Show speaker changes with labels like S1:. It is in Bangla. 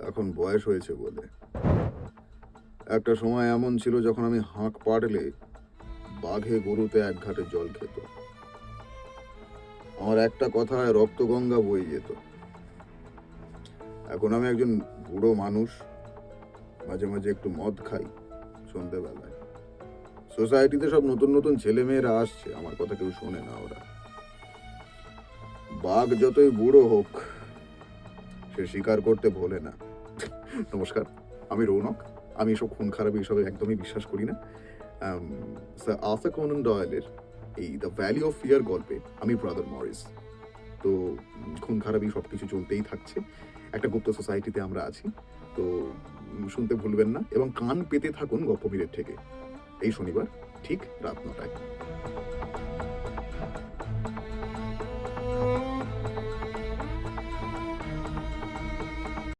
S1: এখন বয়স হয়েছে বলে। একটা সময় এমন ছিল যখন আমি হাঁক পাড়লে বাঘে গরুতে এক ঘাটে জল খেত। আমার একটা কথায় রক্তগঙ্গা বয়ে যেত। এখন আমি একজন বুড়ো মানুষ, মাঝে মাঝে একটু মদ খাই সন্ধ্যেবেলায়। সোসাইটিতে সব নতুন নতুন ছেলে মেয়েরা আসছে, আমার কথা কেউ শোনে না ওরা। বাঘ যতই বুড়ো হোক, সে স্বীকার করতে ভোলে না। নমস্কার, আমি রৌনক। আমি এসব খুন খারাপি এসবে একদমই বিশ্বাস করি না। স্যার আর্থার কোনান ডয়েলের এই দ্য ভ্যালি অফ ফিয়ার গল্পে আমি ব্রাদার মরিস। তো খুন খারাপি সব কিছু চলতেই থাকছে। একটা গুপ্ত সোসাইটিতে আমরা আছি। তো শুনতে ভুলবেন না এবং কান পেতে থাকুন গপ্পবীরের থেকে। এই শনিবার ঠিক রাত ৯টায়।